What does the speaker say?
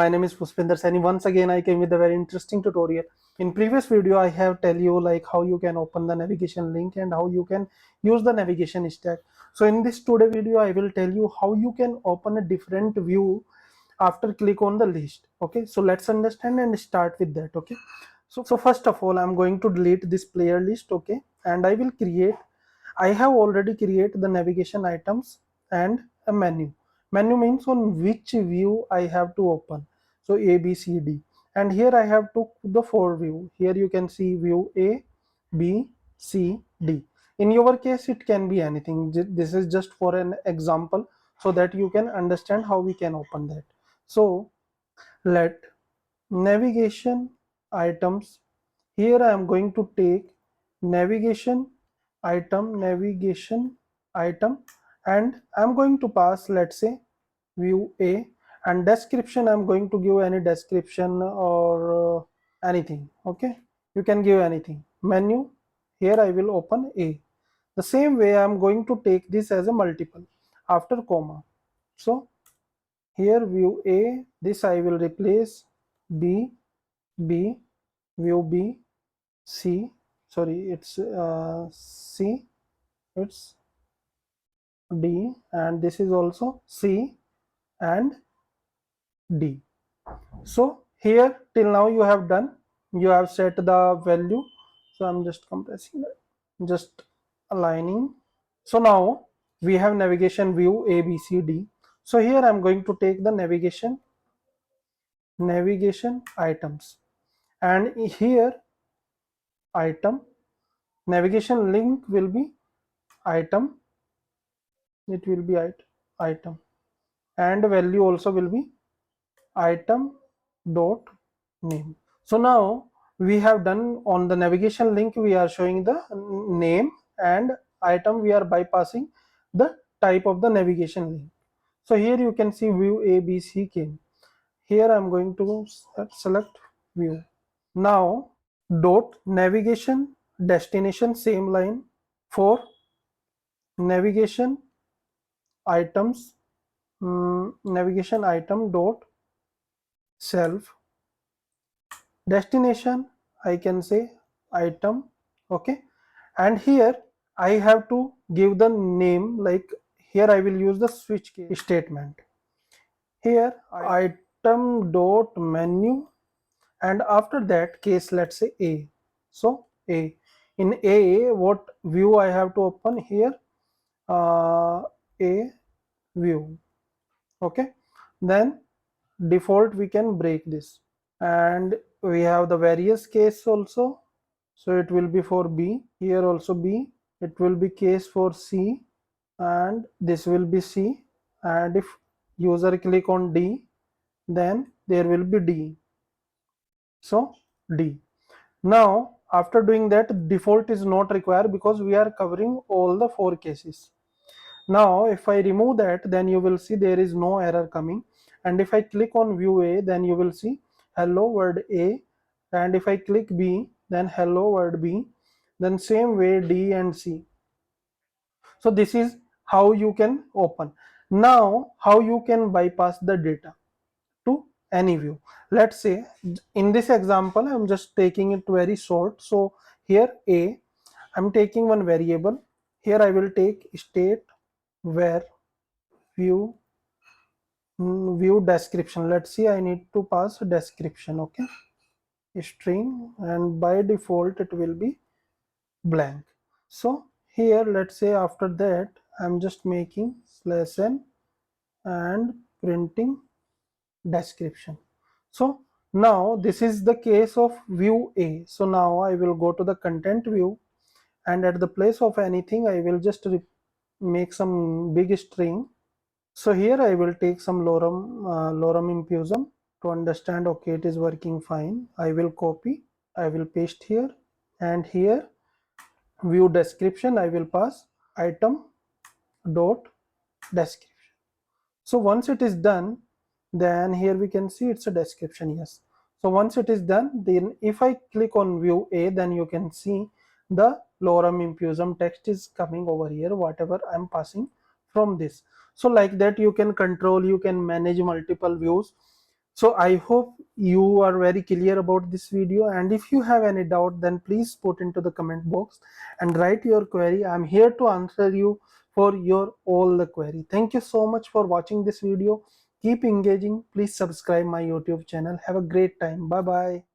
My name is Pushpendra Saini. Once again, I came with a very interesting tutorial. In previous video, I have tell you like how you can open the navigation link and how you can use the navigation stack. So in this today video, I will tell you how you can open a different view after click on the list. Okay, so let's understand and start with that. Okay, so first of all, I'm going to delete this player list. Okay, and I have already created the navigation items and a menu. Menu means on which view I have to open. So A, B, C, D. And here I have took the 4 view. Here you can see view A, B, C, D. In your case, it can be anything. This is just for an example so that you can understand how we can open that. So let navigation items. Here I am going to take navigation item, and I'm going to pass, let's say, view A, and description I'm going to give any description or anything. Okay, you can give anything. Menu, here I will open A. The same way I'm going to take this as a multiple after comma. So here view A, this I will replace B, view B, C, sorry, it's C, it's D, and this is also C and D. So here till now you have done, you have set the value. So I'm just compressing that, just aligning. So now we have navigation view A, B, C, D. So here I'm going to take the navigation items, and here item navigation link will be item, it will be item, and value also will be item dot name. So now we have done on the navigation link, we are showing the name, and item we are bypassing the type of the navigation link. So here you can see view A, B, C came. Here I'm going to select view. Now dot navigation destination, same line for navigation items, navigation item dot self destination, I can say item. Okay, and here I have to give the name, like here I will use the switch case statement. Here item dot menu, and after that case, let's say A. So A, in A, what view I have to open here? A view. Okay, then default we can break this, and we have the various case also. So it will be for B, here also B, it will be case for C, and this will be C, and if user click on D, then there will be D. So D. Now after doing that, default is not required because we are covering all the 4 cases. Now if I remove that, then you will see there is no error coming, and if I click on view A, then you will see hello world A, and if I click B, then hello world B, then same way D and C. So this is how you can open. Now how you can bypass the data to any view. Let's say in this example I'm just taking it very short. So here A, I'm taking one variable. Here I will take state where view description. Let's see, I need to pass description. Okay, string, and by default it will be blank. So here let's say after that I'm just making /n and printing description. So now this is the case of view A. So now I will go to the content view, and at the place of anything I will just make some big string. So here I will take some lorem impusum to understand, okay, it is working fine. I will copy, I will paste here, and here view description I will pass item dot description. So once it is done, then here we can see it's a description. Yes, so once it is done, then if I click on view A, then you can see the lorem impusum text is coming over here, whatever I'm passing from this. So like that you can control, you can manage multiple views. So I hope you are very clear about this video, and if you have any doubt, then please put into the comment box and write your query. I'm here to answer you for your all the query. Thank you so much for watching this video. Keep engaging. Please subscribe my YouTube channel. Have a great time. Bye bye.